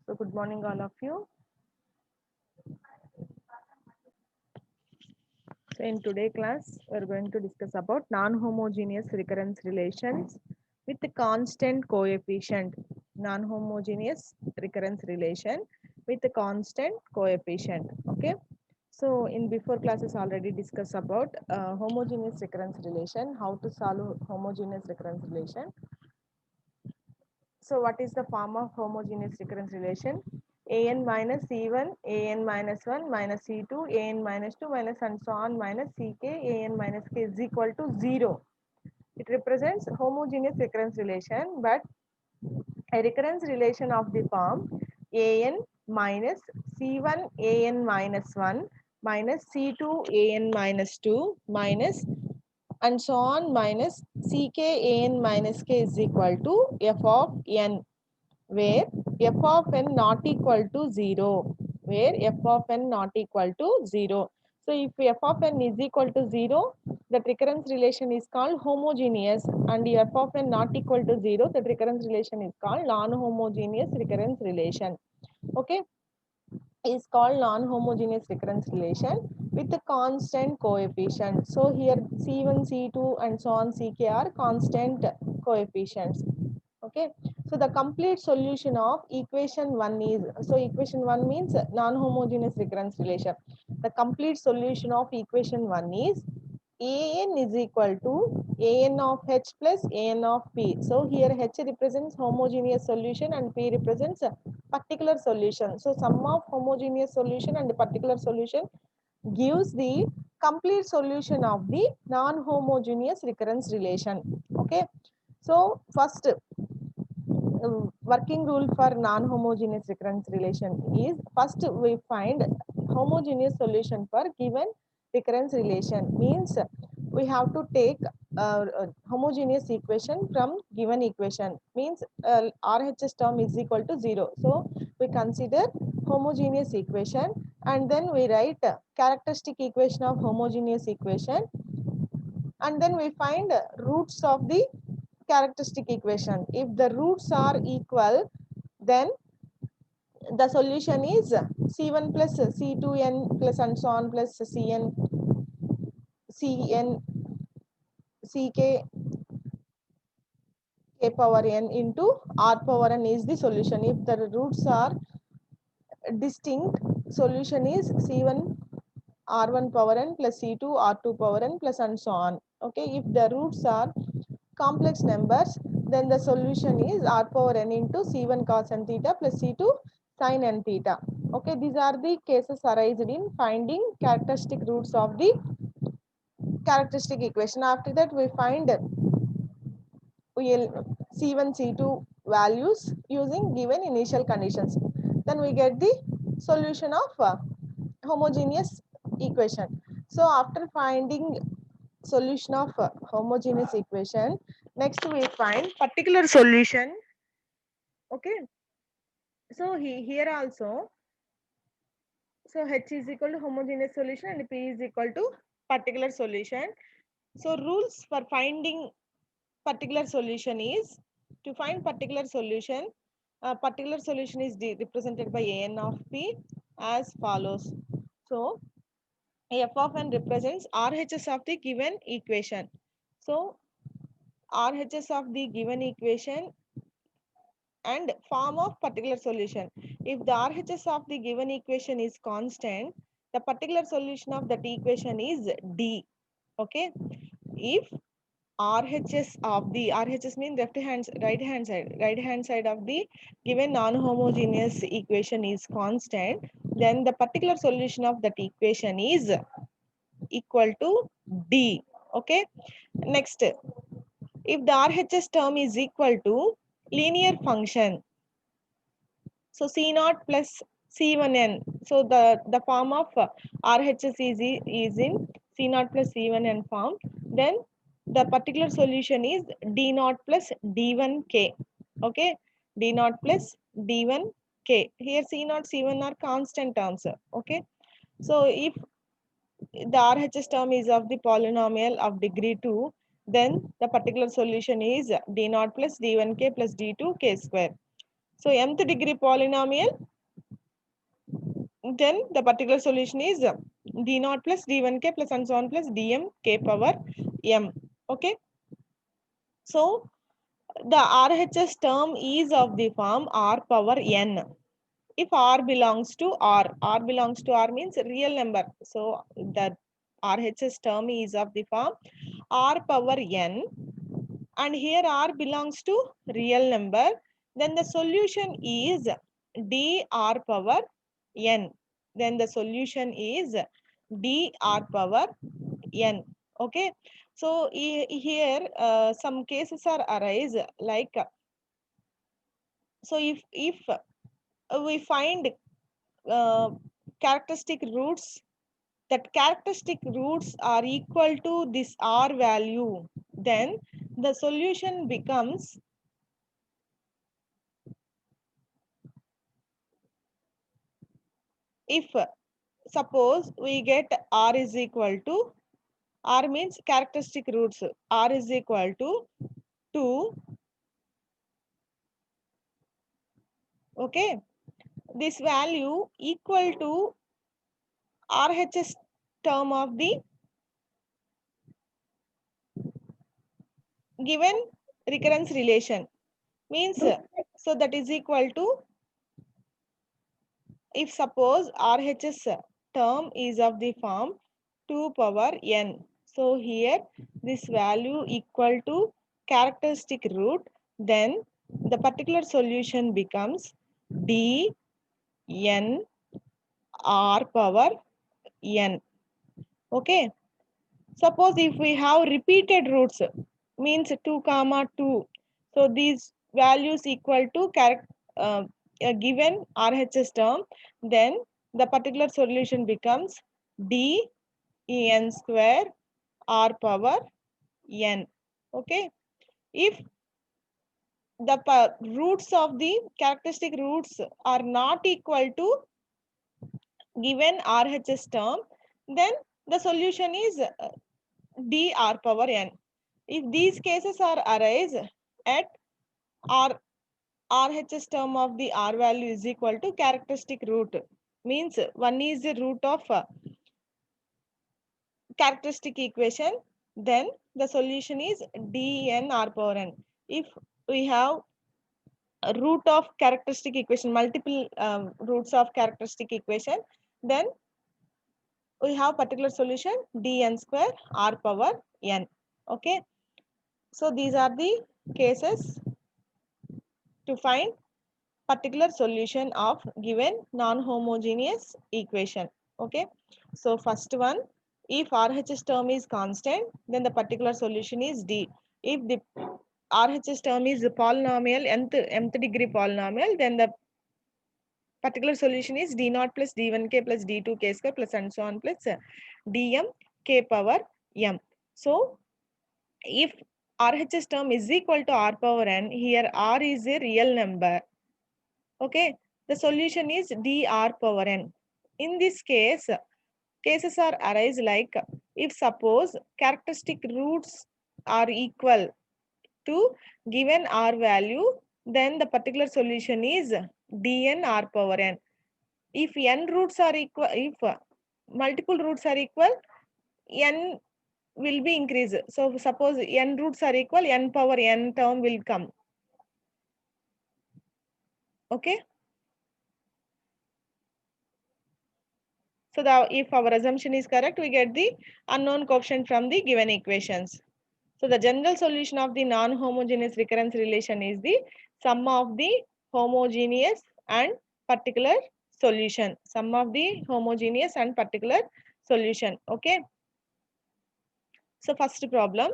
So good morning all of you. So in today class, we're going to discuss about non-homogeneous recurrence relations with the constant coefficient. Non-homogeneous recurrence relation with the constant coefficient. Okay. So in before classes already discussed about homogeneous recurrence relation, how to solve homogeneous recurrence relation. So what is the form of homogeneous recurrence relation? An minus C1, An minus 1 minus C2, An minus 2 minus and so on minus Ck, An minus k is equal to 0. It represents homogeneous recurrence relation, but a recurrence relation of the form An minus C1 An minus 1 minus C2 An minus 2 minus and so on minus Ck An minus k is equal to f of n, where f of n not equal to 0, where f of n not equal to 0. So if f of n is equal to 0, that recurrence relation is called homogeneous, and f of n not equal to 0, that recurrence relation is called non-homogeneous recurrence relation. Okay, is called non-homogeneous recurrence relation with the constant coefficient. So here C1, C2 and so on Ck are constant coefficients. Okay, so the complete solution of equation 1 is, so equation 1 means non-homogeneous recurrence relation. The complete solution of equation 1 is An is equal to An of H plus An of P. So here H represents homogeneous solution and P represents a particular solution. So sum of homogeneous solution and particular solution gives the complete solution of the non-homogeneous recurrence relation. Okay, so first working rule for non-homogeneous recurrence relation is, first we find homogeneous solution for given recurrence relation. Means we have to take homogeneous equation from given equation. Means RHS term is equal to 0. So we consider homogeneous equation and then we write characteristic equation of homogeneous equation, and then we find roots of the characteristic equation. If the roots are equal, then the solution is C1 plus C2n plus and so on plus Cn, Cn, Ck, k power n into r power n is the solution. If the roots are distinct, solution is C1 r1 power n plus C2 r2 power n plus and so on. Okay, if the roots are complex numbers, then the solution is r power n into C1 cos n theta plus C2 sin n theta. Okay, these are the cases arised in finding characteristic roots of the characteristic equation. After that, we find C1, C2 values using given initial conditions. Then we get the solution of homogeneous equation. So after finding solution of homogeneous equation, next we find particular solution. Okay, so here also, so H is equal to homogeneous solution and P is equal to particular solution. So rules for finding particular solution is, to find particular solution is represented by An of P as follows. So f of n represents RHS of the given equation. So RHS of the given equation and form of particular solution. If the RHS of the given equation is constant, the particular solution of that equation is D. Okay. If RHS of the, RHS means right hand side of the given non-homogeneous equation is constant, then the particular solution of that equation is equal to D. Okay. Next, if the RHS term is equal to linear function, so C naught plus C1n. So the form of RHS is in C naught plus C1n form. Then the particular solution is D naught plus D1k. Okay, D naught plus D1k. Here C naught, C1 are constant terms. Okay, so if the RHS term is of the polynomial of degree 2, then the particular solution is D naught plus D1k plus D2k square. So mth degree polynomial, then the particular solution is d naught plus d1k plus and so on plus dm k power m. Okay. So the RHS term is of the form r power n. If r belongs to r belongs to r means real number. So the RHS term is of the form r power n, and here r belongs to real number, then the solution is dr power n. Then the solution is dr power n. Okay. So here some cases are arise like, so if we find characteristic roots, that characteristic roots are equal to this r value, then the solution becomes, if suppose we get r is equal to, r means characteristic roots, r is equal to 2. Okay, this value equal to RHS term of the given recurrence relation means, so that is equal to, if suppose RHS term is of the form 2 power n. So here this value equal to characteristic root, then the particular solution becomes d n r power n. Okay. Suppose if we have repeated roots means 2 comma 2. So these values equal to a given RHS term, then the particular solution becomes d en square r power n. Okay. If the roots of the characteristic roots are not equal to given RHS term, then the solution is dr power n. If these cases are arise at r RHS term of the r value is equal to characteristic root, means one is the root of characteristic equation, then the solution is dn r power n. If we have a root of characteristic equation, multiple roots of characteristic equation, then we have particular solution dn square r power n. Okay. So these are the cases to find particular solution of given non-homogeneous equation. Okay. So first one, if RHS term is constant, then the particular solution is D. If the RHS term is polynomial, nth degree polynomial, then the particular solution is d naught plus d1k plus d2k square plus and so on plus dm k power m. So if RHS term is equal to r power n, here r is a real number. Okay, the solution is dr power n. In this case, cases are arise like, if suppose characteristic roots are equal to given r value, then the particular solution is dn r power n. If n roots are equal, if multiple roots are equal, n will be increased. So suppose n roots are equal, n power n term will come. Okay. So if our assumption is correct, we get the unknown coefficient from the given equations. So the general solution of the non-homogeneous recurrence relation is the sum of the homogeneous and particular solution. Sum of the homogeneous and particular solution. Okay. So first problem,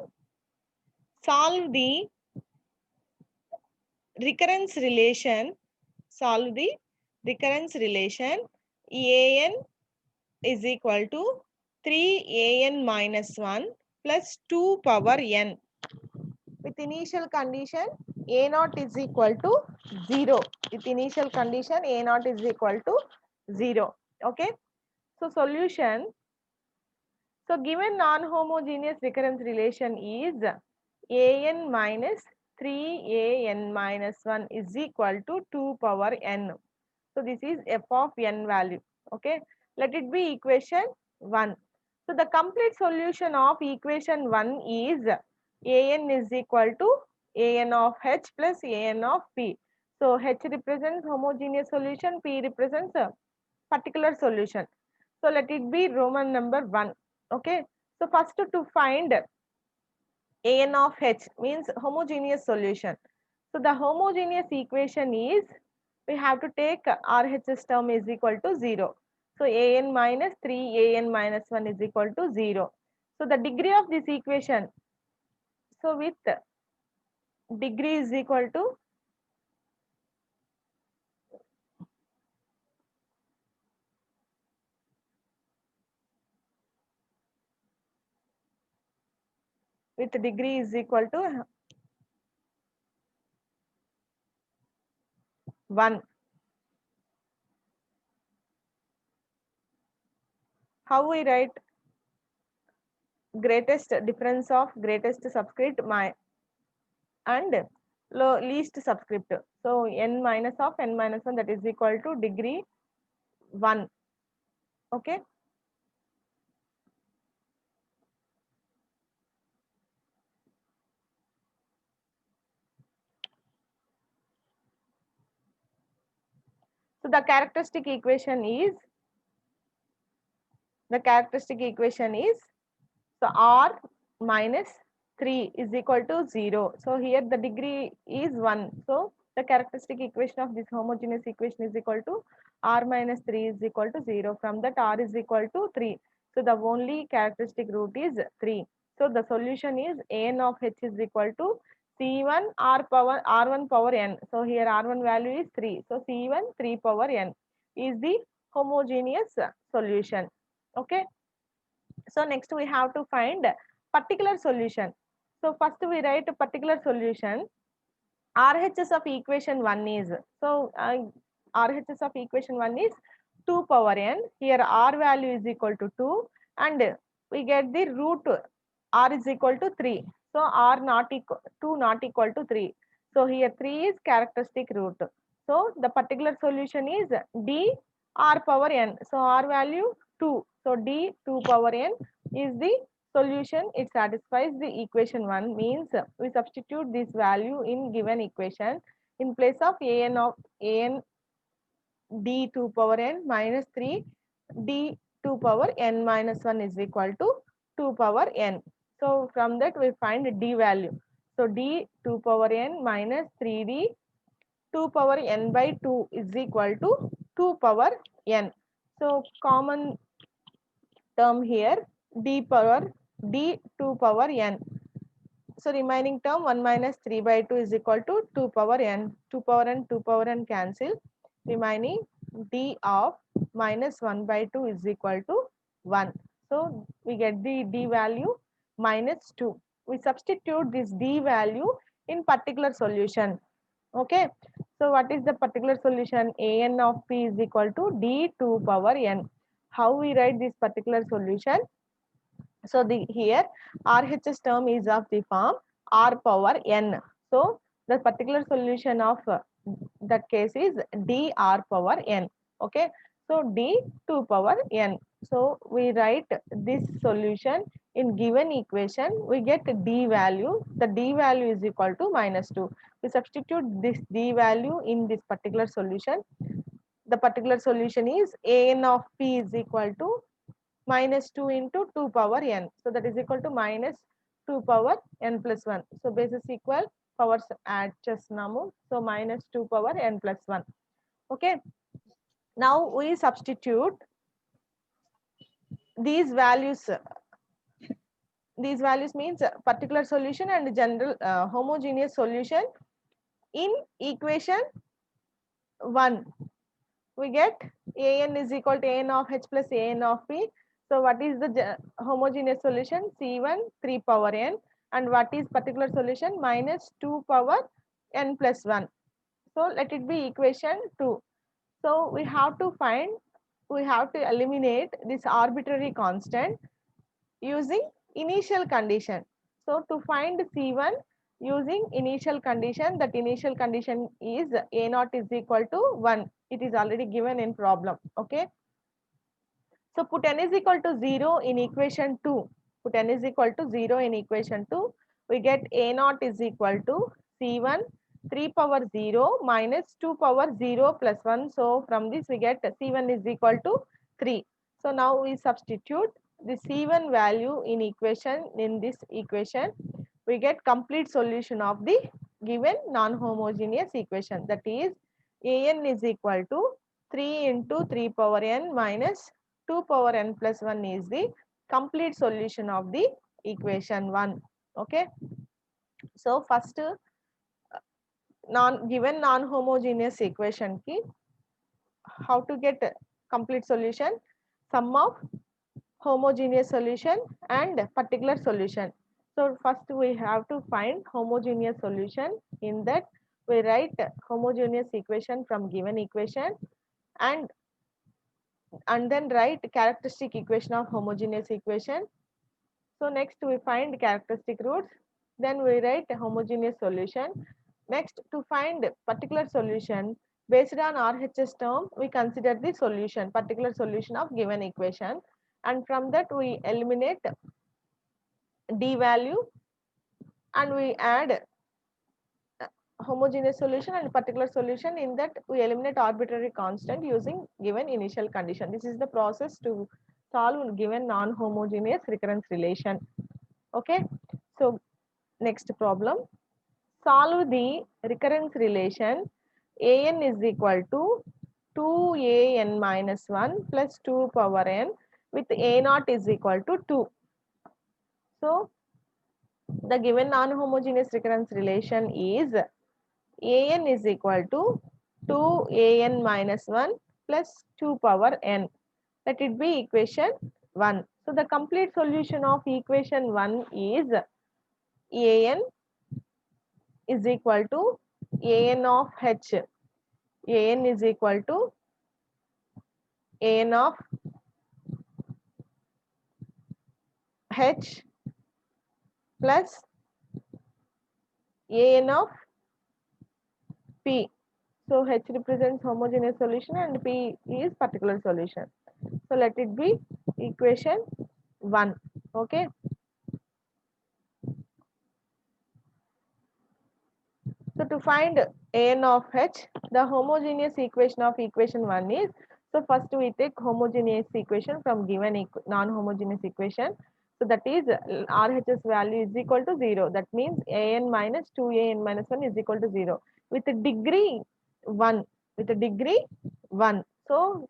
solve the recurrence relation. Solve the recurrence relation an is equal to 3an minus 1 plus 2 power n with initial condition a naught is equal to 0. With initial condition a naught is equal to 0. Okay. So solution. So given non-homogeneous recurrence relation is an minus 3an minus 1 is equal to 2 power n. So this is f of n value. Okay, let it be equation 1. So the complete solution of equation 1 is an is equal to an of h plus an of p. So h represents homogeneous solution, p represents a particular solution. So let it be Roman number 1. Okay, so first to find an of h means homogeneous solution. So the homogeneous equation is, we have to take RHS term is equal to 0. So an minus 3 an minus 1 is equal to 0. So the degree of this equation, so with degree is equal to degree is equal to 1. How we write greatest difference of greatest subscript my and least subscript. So n minus of n minus 1, that is equal to degree 1. Okay. So the characteristic equation is, so r minus 3 is equal to 0. So here the degree is 1. So the characteristic equation of this homogeneous equation is equal to r minus 3 is equal to 0. From that r is equal to 3. So the only characteristic root is 3. So the solution is an of h is equal to C1 R1 power n. So here R1 value is 3. So C1 3 power n is the homogeneous solution. Okay. So next we have to find particular solution. So first we write a particular solution. RHS of equation 1 is, so RHS of equation 1 is 2 power n. Here R value is equal to 2 and we get the root R is equal to 3. So R not equal 2 not equal to 3. So here 3 is characteristic root. So the particular solution is D R power n. So R value 2. So D 2 power n is the solution. It satisfies the equation 1, means we substitute this value in given equation in place of an of an d 2 power n minus 3 d 2 power n minus 1 is equal to 2 power n. So from that we find d value. So d 2 power n minus 3d 2 power n by 2 is equal to 2 power n. So common term here d 2 power n. So remaining term 1 minus 3 by 2 is equal to 2 power n. 2 power n 2 power n cancel. Remaining d of minus 1 by 2 is equal to 1. So we get the d value minus 2. We substitute this d value in particular solution. Okay. So what is the particular solution? An of p is equal to d 2 power n. How we write this particular solution? So the here RHS term is of the form R power n. So the particular solution of that case is d R power n. Okay. So d 2 power n. So we write this solution in given equation. We get d value. The d value is equal to minus 2. We substitute this d value in this particular solution. The particular solution is an of p is equal to minus 2 into 2 power n. So that is equal to minus 2 power n plus 1. So basis equal powers add చేస్తున్నాము. So minus 2 power n plus 1. Okay. Now we substitute these values. These values means particular solution and general homogeneous solution in equation 1. We get an is equal to an of h plus an of p. So what is the homogeneous solution? C1 3 power n, and what is particular solution? Minus 2 power n plus 1. So let it be equation 2. So we have to eliminate this arbitrary constant using initial condition. So to find C1, using initial condition. That initial condition is a naught is equal to 1. It is already given in problem. Okay. So put n is equal to 0 in equation 2. Put n is equal to 0 in equation 2. We get a naught is equal to c1 3 power 0 minus 2 power 0 plus 1. So from this we get c1 is equal to 3. So now we substitute the c1 value in this equation. We get complete solution of the given non-homogeneous equation. That is an is equal to 3 into 3 power n minus 2 power n plus 1 is the complete solution of the equation 1. Okay. So first given non-homogeneous equation ki how to get complete solution, sum of homogeneous solution and particular solution. So first we have to find homogeneous solution. In that we write homogeneous equation from given equation and then write characteristic equation of homogeneous equation. So next we find characteristic roots, then we write a homogeneous solution. Next, to find particular solution based on RHS term, we consider the solution, particular solution of given equation, and from that we eliminate d value and we add homogeneous solution and particular solution. In that we eliminate arbitrary constant using given initial condition. This is the process to solve given non-homogeneous recurrence relation. Okay. So next problem, solve the recurrence relation an is equal to 2an minus 1 plus 2 power n with a naught is equal to 2. So the given non-homogeneous recurrence relation is an is equal to 2an minus 1 plus 2 power n. Let it be equation 1. So the complete solution of equation 1 is an is equal to an of h. An is equal to an of h plus an of p. So h represents homogeneous solution and p is particular solution. So let it be equation 1. Okay. So to find an of h, the homogeneous equation of equation 1 is, so first we take homogeneous equation from given non-homogeneous equation. So that is RHS value is equal to 0. That means an minus 2an minus 1 is equal to 0 with a degree 1. With a degree 1. So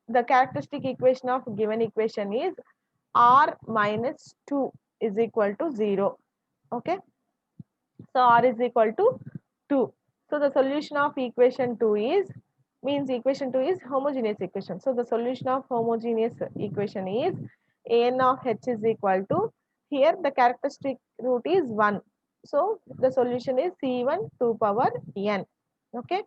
the characteristic equation of given equation is r minus 2 is equal to 0. Okay. So r is equal to 2. So the solution of equation 2 is, means equation 2 is homogeneous equation. So the solution of homogeneous equation is an of h is equal to, here the characteristic root is 1. So the solution is c1 2 power n. Okay.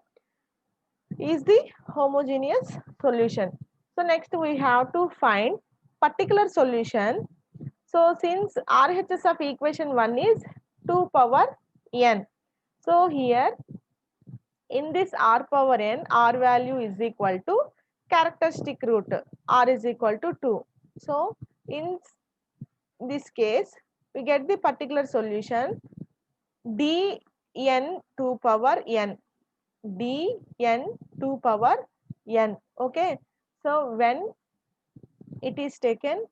Is the homogeneous solution. So next we have to find particular solution. So since RHS of equation 1 is 2 power n. So here in this r power n, r value is equal to characteristic root, r is equal to 2. So in this case, we get the particular solution dn 2 power n, dn 2 power n. Okay. So when it is taken,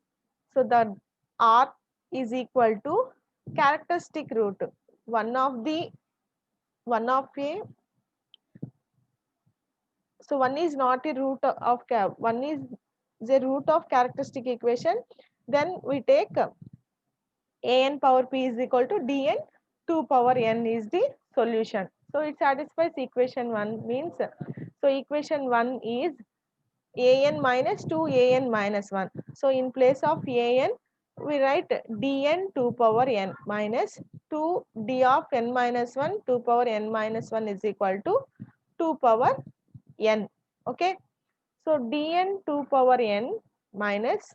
so the r is equal to characteristic root, one of a, so one is not a root of one is the root of characteristic equation. Then we take an power p is equal to dn 2 power n is the solution. So it satisfies equation 1, means, so equation 1 is an minus 2 an minus 1. So in place of an we write dn 2 power n minus 2 d of n minus 1 2 power n minus 1 is equal to 2 power n. Okay. So dn 2 power n minus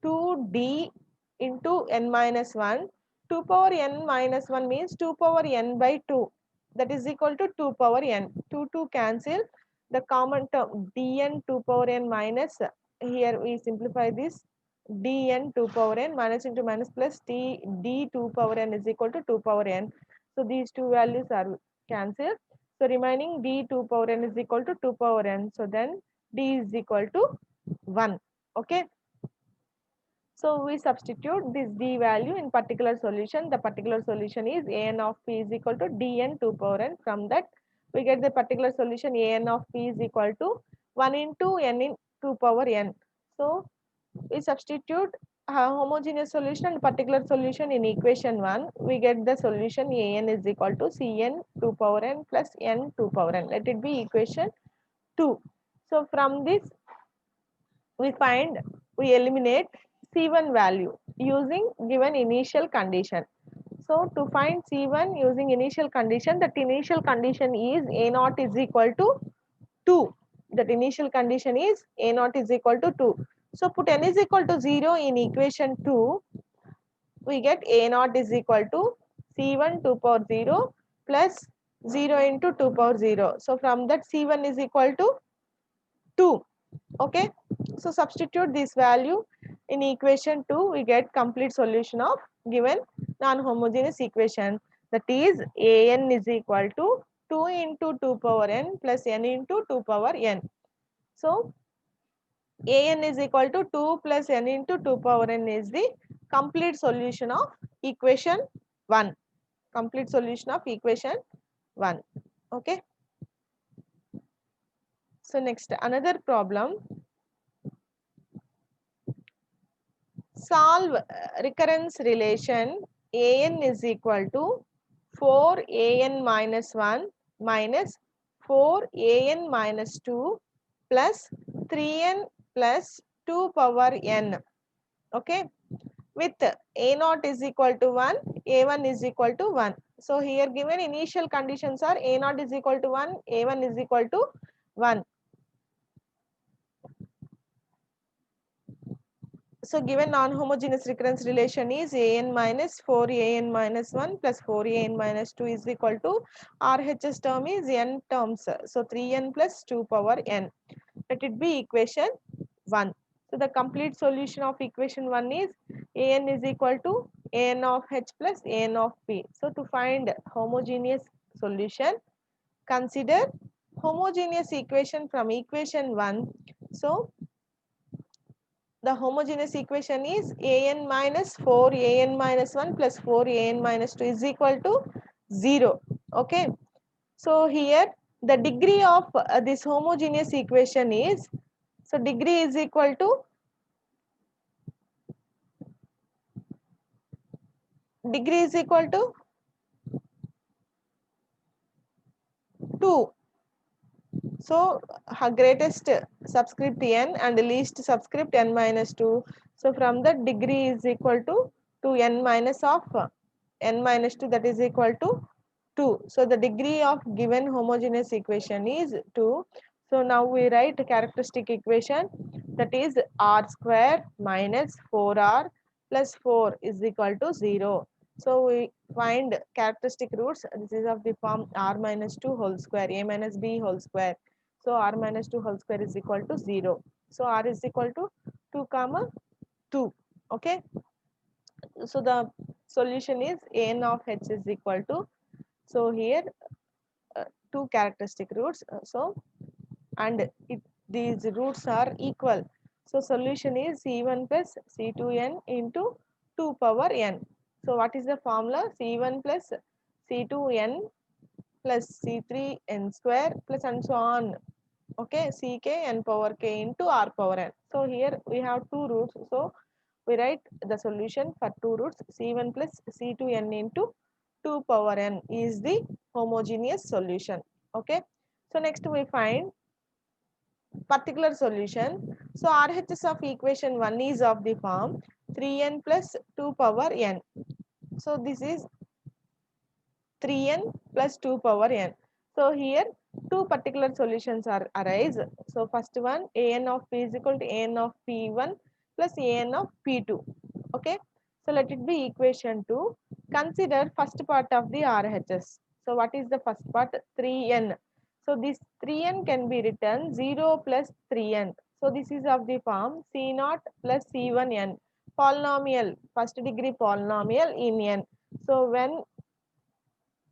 2d into n minus 1 2 power n minus 1 means 2 power n by 2. That is equal to 2 power n. 2 cancel. The common term dn 2 power n minus, here we simplify this, dn 2 power n minus into minus plus d 2 power n is equal to 2 power n. So these two values are cancelled. So remaining d 2 power n is equal to 2 power n. So then d is equal to 1. Okay. So we substitute this d value in particular solution. The particular solution is an of p is equal to dn 2 power n. From that we get the particular solution an of p is equal to 1 into n in 2 power n. So we substitute homogeneous solution and particular solution in equation 1. We get the solution an is equal to cn 2 power n plus n 2 power n. Let it be equation 2. So from this we eliminate C1 value using given initial condition. So to find C1 using initial condition, that initial condition is A naught is equal to 2. That initial condition is A naught is equal to 2. So put n is equal to 0 in equation 2, we get A naught is equal to C1 2 power 0 plus 0 into 2 power 0. So from that C1 is equal to 2. Okay, so substitute this value in equation 2, we get complete solution of given non-homogeneous equation, that is an is equal to 2 into 2 power n plus n into 2 power n. So an is equal to 2 plus n into 2 power n is the complete solution of equation 1. Complete solution of equation 1. Okay. So next, another problem. Solve recurrence relation an is equal to 4an minus 1 minus 4an minus 2 plus 3n plus 2 power n. Okay, with a naught is equal to 1, a1 is equal to 1. So here given initial conditions are a naught is equal to 1, a1 is equal to 1. So given non-homogeneous recurrence relation is an minus 4an minus 1 plus 4an minus 2 is equal to RHS term is n terms. So 3n plus 2 power n. Let it be equation 1. So the complete solution of equation 1 is an is equal to an of h plus an of p. So to find homogeneous solution, consider homogeneous equation from equation 1. So the homogeneous equation is an minus 4an minus 1 plus 4an minus 2 is equal to 0. Okay. So here the degree of this homogeneous equation is, so degree is equal to 2. So greatest subscript n and least subscript n minus 2. So from that degree is equal to n minus of n minus 2, that is equal to 2. So the degree of given homogeneous equation is 2. So now we write characteristic equation, that is r square minus 4r plus 4 is equal to 0. So we find characteristic roots. This is of the form r minus 2 whole square, a minus b whole square. So r minus 2 whole square is equal to 0. So r is equal to 2 comma 2. Okay. So the solution is n of h is equal to, so here two characteristic roots. So and these roots are equal. So solution is c1 plus c2n into 2 power n. So what is the formula? c1 plus c2n plus c3n square plus and so on. Okay, ck n power k into r power n. So here we have two roots. So we write the solution for two roots, c1 plus c2n into 2 power n is the homogeneous solution. Okay. So next we find particular solution. So RHS of equation 1 is of the form 3n plus 2 power n. So this is 3n plus 2 power n. So here two particular solutions are arise. So first one, an of p is equal to an of p1 plus an of p2. Okay. So let it be equation 2. Consider first part of the RHS. So what is the first part? 3n. So this 3n can be written 0 plus 3n. So this is of the form C0 plus C1n. Polynomial, first degree polynomial in n. So when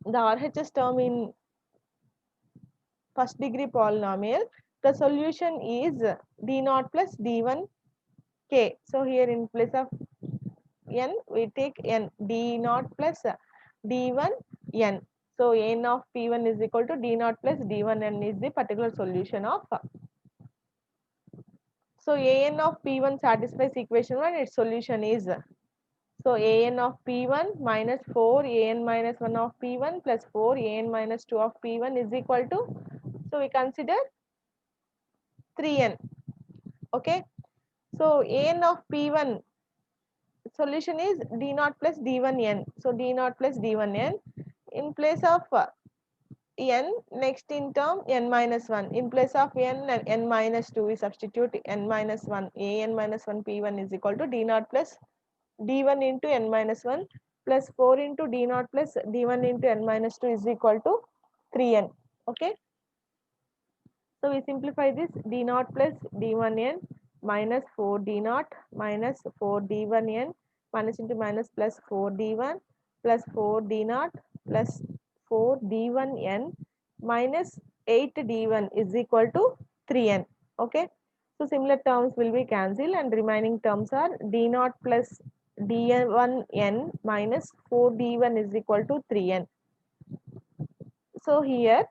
the RHS term in first degree polynomial, the solution is d0 plus d1k. So here in place of n, we take n d0 plus d1 n. So n of p1 is equal to d0 plus d1 n is the particular solution of. So an of p1 satisfies equation 1, its solution is. So an of p1 minus 4 an minus 1 of p1 plus 4 an minus 2 of p1 is equal to, so we consider 3n. Okay. So an of p1 solution is d0 plus d1n. So d0 plus d1n in place of n, next in term n minus 1. In place of n and n minus 2, we substitute n minus 1. an minus 1 p1 is equal to d0 plus d1 into n minus 1 plus 4 into d0 plus d1 into n minus 2 is equal to 3n. Okay. So we simplify this d0 plus d1n minus 4 d0 minus 4 d1n minus into minus plus 4 d1 plus 4 d0 plus 4 d1n minus 8 d1 is equal to 3n. Okay. So similar terms will be cancelled and remaining terms are d0 plus d1n minus 4 d1 is equal to 3n. So here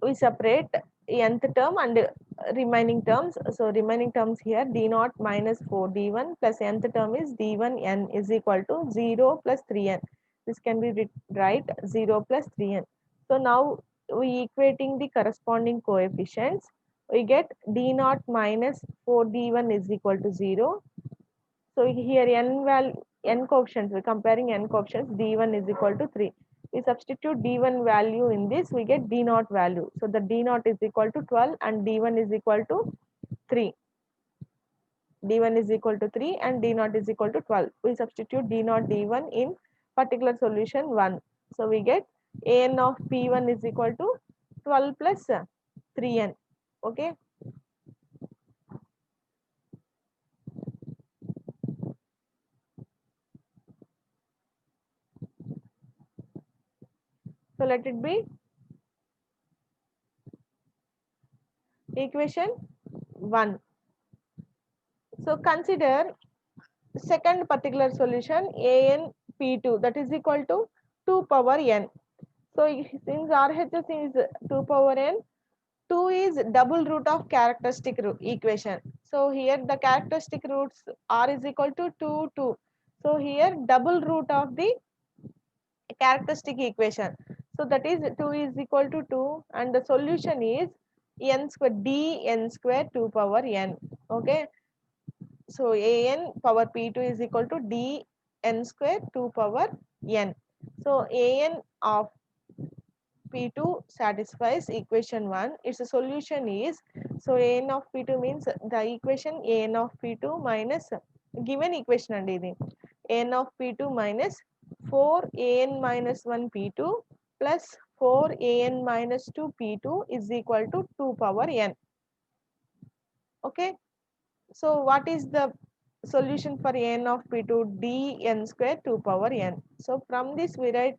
we separate nth term and remaining terms. So remaining terms here d0 minus 4 d1 plus nth term is d1 n is equal to 0 plus 3n. This can be right 0 plus 3n. So now we equating the corresponding coefficients. We get d0 minus 4 d1 is equal to 0. So here n coefficients, we're comparing n coefficients, d1 is equal to 3. We substitute d1 value in this, we get d0 value. So the d0 is equal to 12 and d1 is equal to 3. d1 is equal to 3 and d0 is equal to 12. We substitute d0 d1 in particular solution 1. So we get an of p1 is equal to 12 plus 3n. Okay. So let it be equation 1. So consider second particular solution an p2, that is equal to 2 power n. So since RHS is 2 power n, 2 is double root of characteristic equation. So here the characteristic roots r is equal to 2, 2. So here double root of the characteristic equation. So that is 2 is equal to 2 and the solution is n square d n square 2 power n. Okay. So an power p2 is equal to d n square 2 power n. So an of p2 satisfies equation 1. Its solution is, so an of p2 means the equation an of p2 minus given equation and this an of p2 minus 4 an minus 1 p2 plus 4 an minus 2 p2 is equal to 2 power n. Okay. So what is the solution for n of p2? d n square 2 power n. So from this we write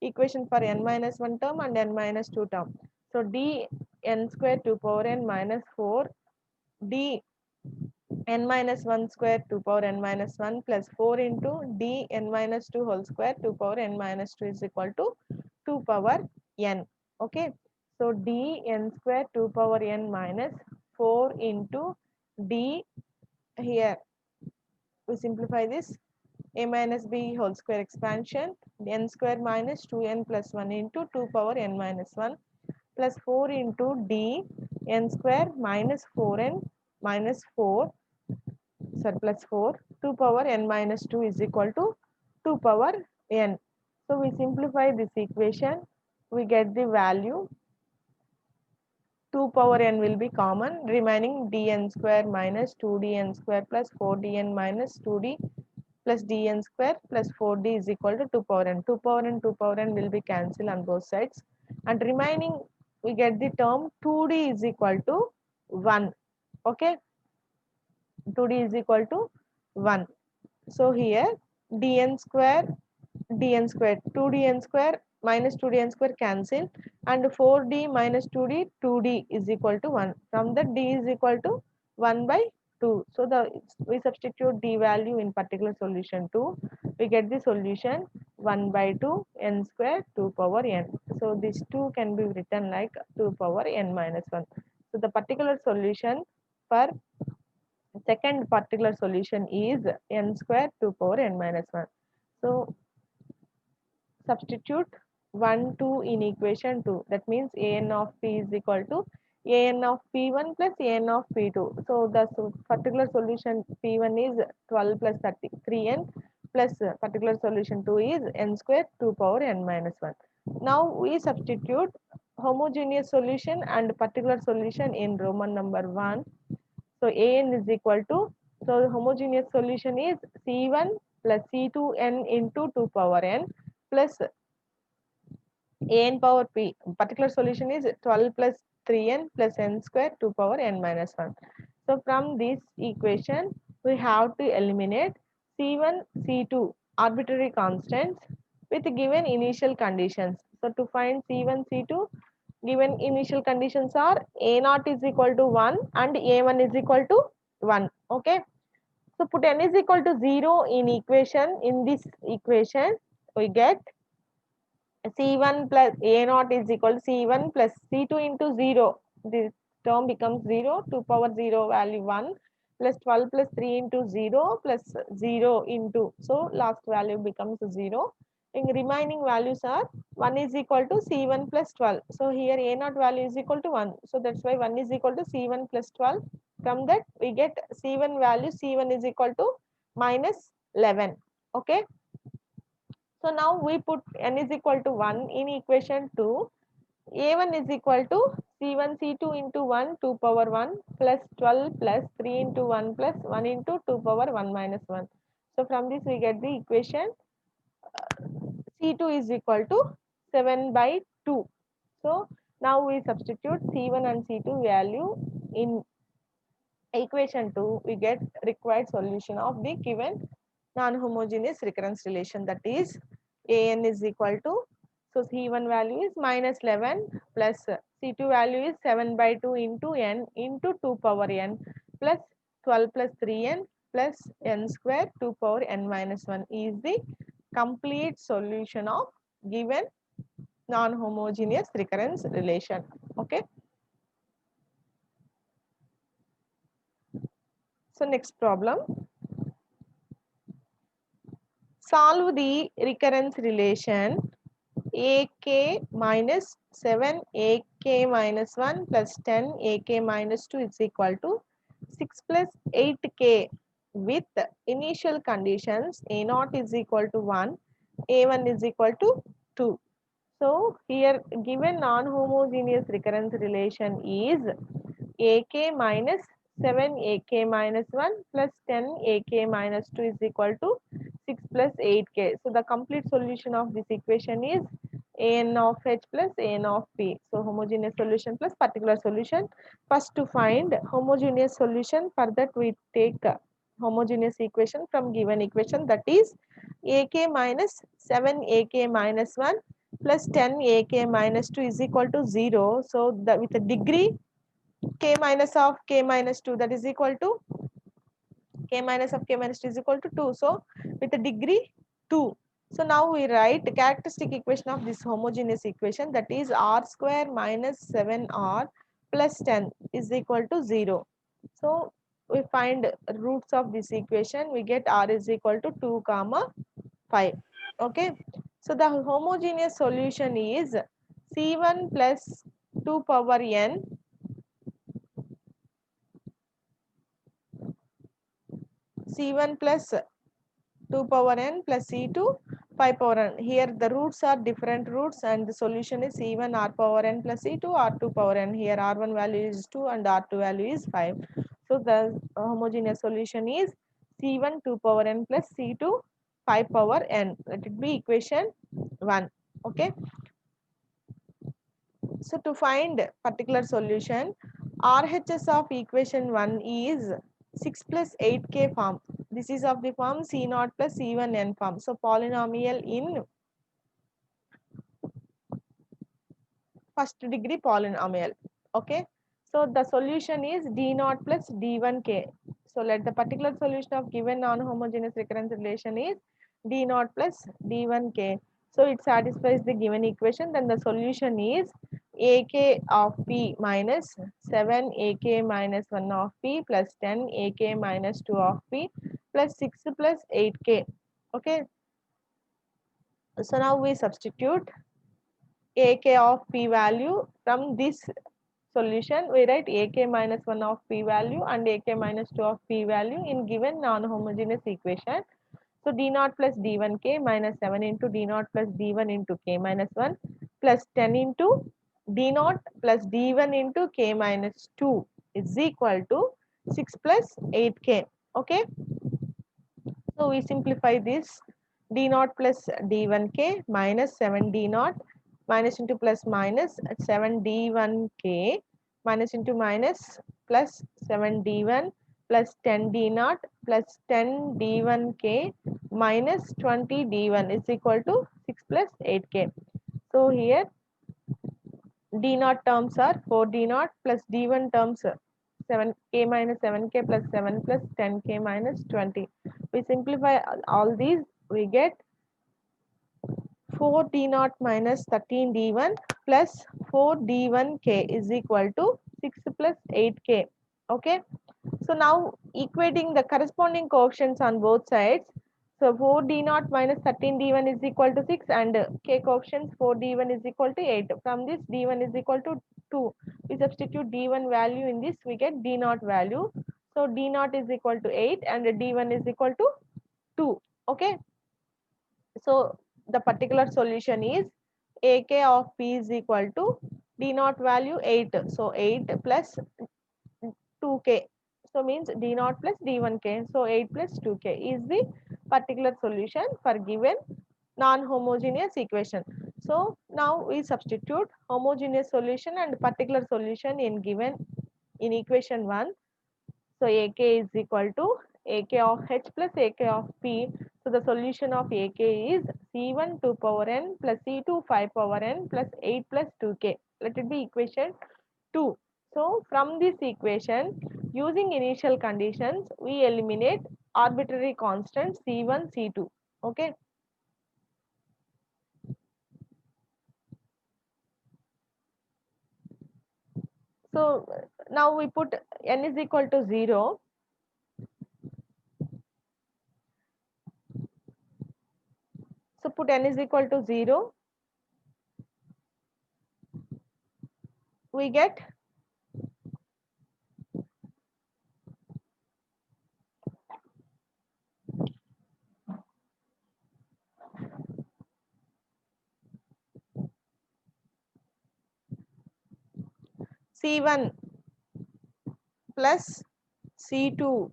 equation for n minus 1 term and n minus 2 term. So d n square 2 power n minus 4 d n minus 1 square 2 power n minus 1 plus 4 into d n minus 2 whole square 2 power n minus 2 is equal to 2 power n. Okay. So d n square 2 power n minus 4 into d, here we simplify this a minus b whole square expansion n square minus 2n plus 1 into 2 power n minus 1 plus 4 into d n square minus 4n minus 4, sorry, plus 4 2 power n minus 2 is equal to 2 power n. So we simplify this equation, we get the value 2 power n will be common, remaining dn square minus 2dn square plus 4dn minus 2d plus dn square plus 4d is equal to 2 power n. 2 power n, 2 power n will be cancelled on both sides, and remaining we get the term 2d is equal to 1. Okay, 2d is equal to 1. So here dn square 2dn square minus 2dn square cancel, and 4d minus 2d is equal to 1. From that d is equal to 1 by 2. So the we substitute d value in particular solution 2, we get the solution 1 by 2 n square 2 power n. So this 2 can be written like 2 power n minus 1. So the particular solution for second particular solution is n square 2 power n minus 1. So substitute 1 2 in equation 2, that means an of p is equal to an of p1 plus an of p2. So the particular solution p1 is 12 plus 33n plus particular solution 2 is n square 2 power n minus 1. Now we substitute homogeneous solution and particular solution in Roman number 1. So an is equal to, so the homogeneous solution is c1 plus c2n into 2 power n plus an power p. Particular solution is 12 plus 3n plus n square 2 power n minus 1. So from this equation we have to eliminate c1 c2 arbitrary constants with given initial conditions. So to find c1 c2, given initial conditions are a naught is equal to 1 and a1 is equal to 1. Okay, so put n is equal to 0 in equation, in this equation we get c1 plus a naught is equal to c1 plus c2 into 0. This term becomes 0, 2 power 0 value 1 plus 12 plus 3 into 0 plus 0 into, so last value becomes 0. In remaining values are 1 is equal to c1 plus 12. So here a naught value is equal to 1. So that's why 1 is equal to c1 plus 12. From that we get c1 value, c1 is equal to minus 11. Okay. So now we put n is equal to 1 in equation 2. A1 is equal to C1 C2 into 1 2 power 1 plus 12 plus 3 into 1 plus 1 into 2 power 1 minus 1. So from this we get the equation C2 is equal to 7 by 2. So now we substitute C1 and C2 value in equation 2, we get required solution of the given non-homogeneous recurrence relation, that is an is equal to, so c1 value is minus 11 plus c2 value is 7 by 2 into n into 2 power n plus 12 plus 3n plus n square 2 power n minus 1 is the complete solution of given non-homogeneous recurrence relation. Okay. So next problem. Solve the recurrence relation ak minus 7 ak minus 1 plus 10 ak minus 2 is equal to 6 plus 8k with initial conditions a naught is equal to 1, a1 is equal to 2. So here given non-homogeneous recurrence relation is ak minus 7 ak minus 1 plus 10 ak minus 2 is equal to 6 plus 8k. So the complete solution of this equation is an of h plus an of p. So homogeneous solution plus particular solution. First to find homogeneous solution, for that we take homogeneous equation from given equation, that is ak minus 7 ak minus 1 plus 10 ak minus 2 is equal to 0. So the with a degree k minus of k minus 2, that is equal to k minus of k minus 2 is equal to 2. So with a degree 2. So now we write the characteristic equation of this homogeneous equation, that is r square minus 7r plus 10 is equal to 0. So we find roots of this equation, we get r is equal to 2 comma 5. Okay. So the homogeneous solution is c1 plus 2 power n c1 plus 2 power n plus c2 5 power n. Here the roots are different roots and the solution is c1 r power n plus c2 r2 power n. Here r1 value is 2 and r2 value is 5. So the homogeneous solution is C1 2 power n plus C2 5 power n. Let it be equation 1. Okay. So to find particular solution, RHS of equation 1 is 6 plus 8k form. This is of the form C0 plus C1n form. So polynomial in first degree polynomial. Okay. So the solution is D0 plus D1k. So let the particular solution of given non-homogeneous recurrence relation is D0 plus D1k. So it satisfies the given equation. Then the solution is AK of P minus 7 AK minus 1 of P plus 10 AK minus 2 of P plus 6 plus 8K. Okay. So now we substitute AK of P value from this solution. We write AK minus 1 of P value and AK minus 2 of P value in given non-homogeneous equation. So D0 plus D1K minus 7 into D0 plus D1 into K minus 1 plus 10 into D0 plus D1 into K minus 2 is equal to 6 plus 8K. Okay. So we simplify this. D0 plus D1K minus 7D0 minus into plus minus 7D1K minus into minus plus 7D1 plus 10D0 plus 10D1K minus 20D1 is equal to 6 plus 8K. So here D0 terms are 4D0 plus D1 terms 7K minus 7K plus 7 plus 10K minus 20. We simplify all these, we get 4D0 minus 13D1 plus 4D1K is equal to 6 plus 8K. Okay. So now equating the corresponding coefficients on both sides. So 4D0 minus 13D1 is equal to 6 and K coefficients 4D1 is equal to 8. From this D1 is equal to 2. We substitute D1 value in this, we get D0 value. So D0 is equal to 8 and D1 is equal to 2. Okay. So the particular solution is AK of P is equal to D0 value 8. So 8 plus 2K. So means D0 plus D1K. So 8 plus 2K is the particular solution for given non-homogeneous equation. So now we substitute homogeneous solution and particular solution in given in equation 1. So AK is equal to AK of H plus AK of P. So the solution of AK is C1 2 power n plus C2 5 power n plus 8 plus 2K. Let it be equation 2. So from this equation, using initial conditions, we eliminate arbitrary constants C1, C2. Okay. So now we put n is equal to 0. So put n is equal to 0. We get C1 plus C2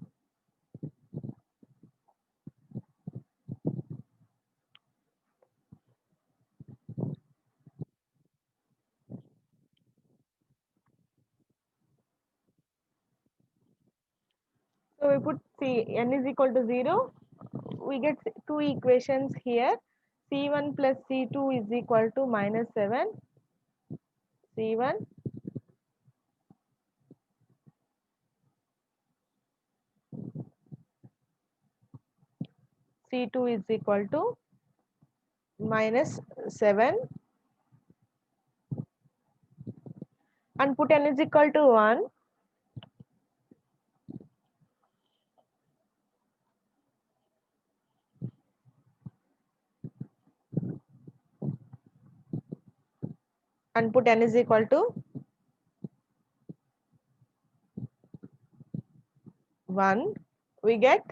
So we put n is equal to 0. We get two equations here. C1 plus C2 is equal to minus 7. C1 C2 is equal to minus 7 and put n is equal to 1. And put n is equal to 1. We get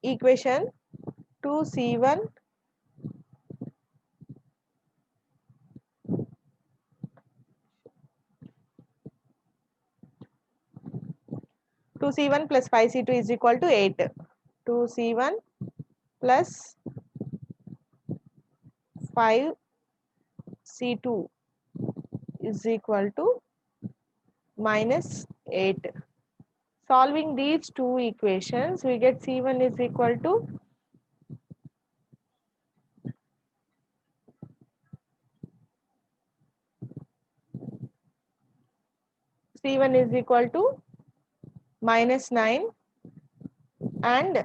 equation 2C1 2 2c1 plus 5c2 is equal to 8. 2c1 plus 5c2 is equal to minus 8. Solving these two equations, we get c1 is equal to minus 9 and